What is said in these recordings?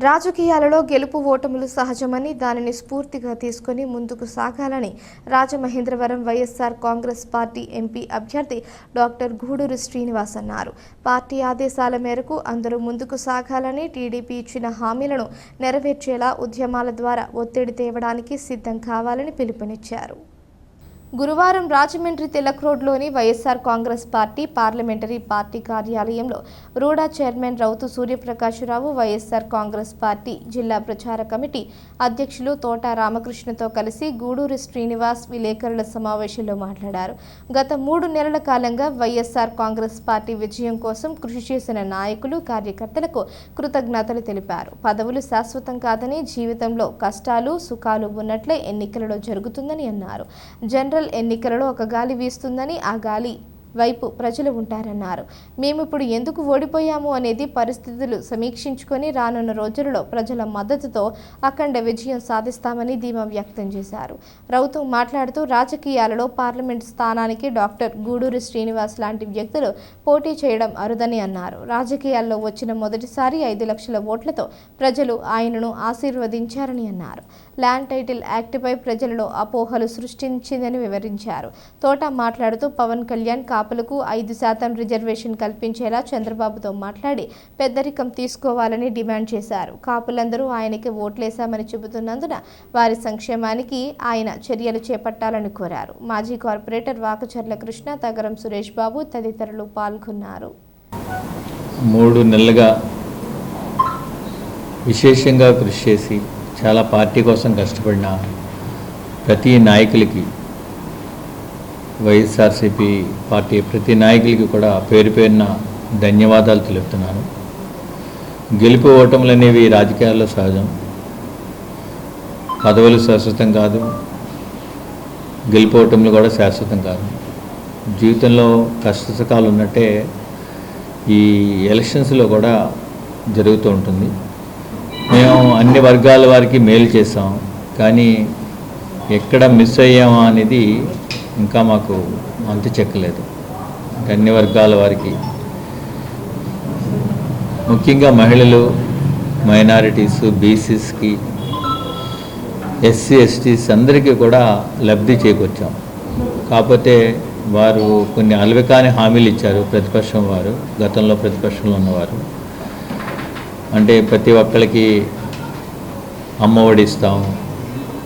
రాజకీయాలలో గెలుపు ఓటములు సహజమని దానిని స్ఫూర్తిగా తీసుకుని ముందుకు సాగాలని రాజమహేంద్రవరం వైఎస్ఆర్ కాంగ్రెస్ పార్టీ ఎంపీ అభ్యర్థి డాక్టర్ గూడూరు శ్రీనివాస్ అన్నారు. పార్టీ ఆదేశాల మేరకు అందరూ ముందుకు సాగాలని, టీడీపీ ఇచ్చిన హామీలను నెరవేర్చేలా ఉద్యమాల ద్వారా ఒత్తిడి తేవడానికి సిద్ధం కావాలని పిలుపునిచ్చారు. గురువారం రాజమండ్రి తిలక్ రోడ్లోని YSR Congress party parliamentary party కార్యాలయంలో రూడా చైర్మన్ రౌతు సూర్యప్రకాశరావు, వైఎస్ఆర్ కాంగ్రెస్ పార్టీ జిల్లా ప్రచార కమిటీ అధ్యక్షులు తోట రామకృష్ణతో కలిసి గూడూరు శ్రీనివాస్ విలేకరుల సమావేశంలో మాట్లాడారు. గత 3 నెలల కాలంగా వైఎస్ఆర్ కాంగ్రెస్ పార్టీ విజయం కోసం కృషి చేసిన నాయకులు, కార్యకర్తలకు కృతజ్ఞతలు తెలిపారు. పదవులు శాశ్వతం కాదని, జీవితంలో కష్టాలు, సుఖాలు ఉన్నట్లే ఎన్నికలలో జరుగుతుందని అన్నారు. జనరల్ ఎన్నికలలో ఒక గాలి వీస్తుందని, ఆ గాలి వైపు ప్రజలు ఉంటారన్నారు. మేము ఇప్పుడు ఎందుకు ఓడిపోయాము అనేది పరిస్థితులు సమీక్షించుకొని రానున్న రోజులలో ప్రజల మద్దతుతో అఖండ విజయం సాధిస్తామని ధీమా వ్యక్తం చేశారు. రౌతు మాట్లాడుతూ రాజకీయాలలో పార్లమెంట్ స్థానానికి డాక్టర్ గూడూరు శ్రీనివాస్ లాంటి వ్యక్తులు పోటీ చేయడం అరుదని అన్నారు. రాజకీయాల్లో వచ్చిన మొదటిసారి 5 లక్షల ఓట్లతో ప్రజలు ఆయనను ఆశీర్వదించారని అన్నారు. ల్యాండ్ టైటిల్ యాక్ట్పై ప్రజలలో అపోహలు సృష్టించిందని వివరించారు. తోట మాట్లాడుతూ పవన్ కళ్యాణ్ కాపులకు 5% రిజర్వేషన్ కల్పించేలా చంద్రబాబుతో మాట్లాడి పెద్దరికం తీసుకోవాలని డిమాండ్ చేశారు. కాపులందరూ ఆయనకి ఓట్లేశామని చెబుతున్నందున వారి సంక్షేమానికి ఆయన చర్యలు చేపట్టాలని కోరారు. మాజీ కార్పొరేటర్ వాకచర్ల కృష్ణ, తగరం సురేష్ బాబు తదితరులు పాల్గొన్నారు. 3 నెలలుగా విశేషంగా కృషి చేసి చాలా పార్టీ కోసం కష్టపడిన ప్రతి నాయకులకి, వైఎస్ఆర్సీపీ పార్టీ ప్రతి నాయకులకి కూడా పేరు పేరున ధన్యవాదాలు తెలుపుతున్నాను. గెలుపు ఓటములు అనేవి రాజకీయాల్లో సహజం. పదవులు శాశ్వతం కాదు, గెలుపు ఓటములు కూడా శాశ్వతం కాదు. జీవితంలో కష్టసుఖాలు ఉన్నట్టే ఈ ఎలక్షన్స్లో కూడా జరుగుతూ ఉంటుంది. మేము అన్ని వర్గాల వారికి మేలు చేసాం, కానీ ఎక్కడ మిస్ అయ్యామా అనేది ఇంకా మాకు అంతు చెక్కలేదు. అన్ని వర్గాల వారికి, ముఖ్యంగా మహిళలు, మైనారిటీస్, బీసీస్కి, ఎస్సీ ఎస్టీస్ అందరికీ కూడా లబ్ధి చేకూర్చాం. కాకపోతే వారు కొన్ని అలవికాని హామీలు ఇచ్చారు. ప్రతిపక్షం వారు, గతంలో ప్రతిపక్షంలో ఉన్నవారు, అంటే ప్రతి ఒక్కరికి అమ్మఒడి ఇస్తాం,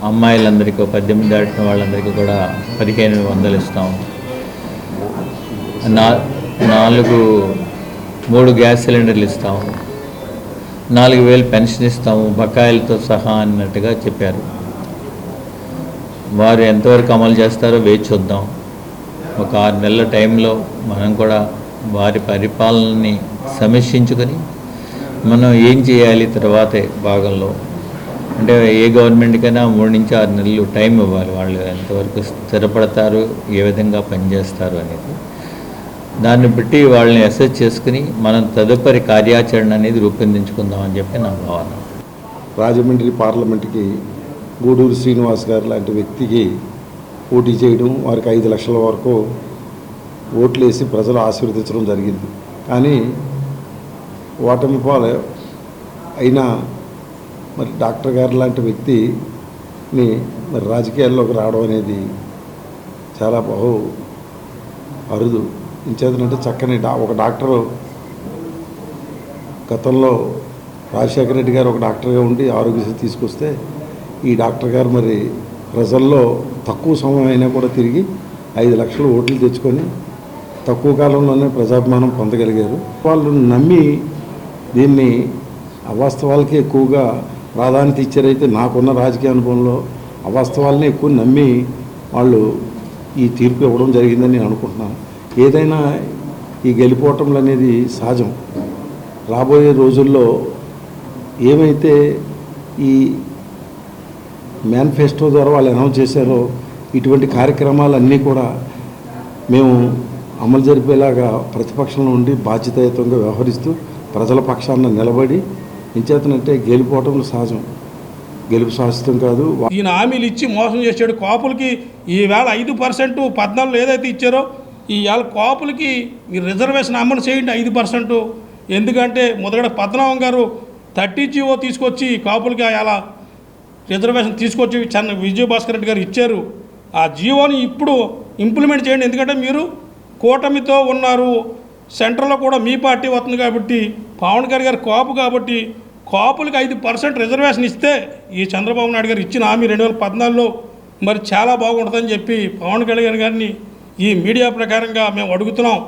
అమ్మాయిలందరికీ 18 దాటిన వాళ్ళందరికీ కూడా 1500 ఇస్తాం, 3 గ్యాస్ సిలిండర్లు ఇస్తాం, 4000 పెన్షన్ ఇస్తాము బకాయిలతో సహా అన్నట్టుగా చెప్పారు. వారు ఎంతవరకు అమలు చేస్తారో వేచి చూద్దాం. ఒక 6 నెలల టైంలో మనం కూడా వారి పరిపాలనని సమీక్షించుకొని మనం ఏం చేయాలి తర్వాతే భాగంలో, అంటే ఏ గవర్నమెంట్కైనా 3 నుంచి 6 నెలలు టైం ఇవ్వాలి. వాళ్ళు ఎంతవరకు స్థిరపడతారు, ఏ విధంగా పనిచేస్తారు అనేది, దాన్ని బట్టి వాళ్ళని అసెస్ చేసుకుని మనం తదుపరి కార్యాచరణ అనేది రూపొందించుకుందామని చెప్పి నా భావన. రాజమండ్రి పార్లమెంట్కి గూడూరు శ్రీనివాస్ గారు లాంటి వ్యక్తికి పోటీ చేయడం, వారికి 5 లక్షల వరకు ఓట్లేసి ప్రజలు ఆశీర్వదించడం జరిగింది. కానీ ఓటమి పాలు అయినా మరి డాక్టర్ గారు లాంటి వ్యక్తిని మరి రాజకీయాల్లోకి రావడం అనేది చాలా బహు అరుదు. ఇంచేతనంటే చక్కని ఒక డాక్టరు, గతంలో రాజశేఖర రెడ్డి గారు ఒక డాక్టర్గా ఉండి ఆరోగ్యశ్రీ తీసుకొస్తే ఈ డాక్టర్ గారు మరి ప్రజల్లో తక్కువ సమయం అయినా కూడా తిరిగి 5 లక్షల ఓట్లు తెచ్చుకొని తక్కువ కాలంలోనే ప్రజాభిమానం పొందగలిగారు. వాళ్ళు నమ్మి దీన్ని అవాస్తవాలకి ఎక్కువగా ప్రాధాన్యత ఇచ్చారైతే, నాకున్న రాజకీయ అనుభవంలో అవాస్తవాలని ఎక్కువ నమ్మి వాళ్ళు ఈ తీర్పు ఇవ్వడం జరిగిందని నేను అనుకుంటున్నాను. ఏదైనా ఈ గెలుపోవటంలు అనేది సహజం. రాబోయే రోజుల్లో ఏమైతే ఈ మేనిఫెస్టో ద్వారా వాళ్ళు అనౌన్స్ చేశారో ఇటువంటి కార్యక్రమాలన్నీ కూడా మేము అమలు జరిపేలాగా ప్రతిపక్షంలో ఉండి బాధ్యతాయుతంగా వ్యవహరిస్తూ ప్రజల పక్షాన నిలబడి, ఇంచేతనంటే గెలుపోవటంలో సహజం, గెలుపు శాశ్వతం కాదు. ఈయన హామీలు ఇచ్చి మోసం చేశాడు. కాపులకి ఈవేళ 5% 14 ఏదైతే ఇచ్చారో ఈవేళ కాపులకి మీరు రిజర్వేషన్ అమలు చేయండి 5%. ఎందుకంటే మొదట పద్మనాభం గారు 30 జీవో తీసుకొచ్చి కాపులకి అలా రిజర్వేషన్ తీసుకొచ్చి విజయభాస్కర్ రెడ్డి గారు ఇచ్చారు. ఆ జీవోని ఇప్పుడు ఇంప్లిమెంట్ చేయండి. ఎందుకంటే మీరు కూటమితో ఉన్నారు, సెంట్రల్లో కూడా మీ పార్టీ వస్తుంది కాబట్టి, పవన్ కళ్యాణ్ గారు కాపు కాబట్టి కాపులకి 5% రిజర్వేషన్ ఇస్తే ఈ చంద్రబాబు నాయుడు గారు ఇచ్చిన హామీ 2014లో మరి చాలా బాగుంటుందని చెప్పి పవన్ కళ్యాణ్ గారిని ఈ మీడియా ప్రకారంగా మేము అడుగుతున్నాం.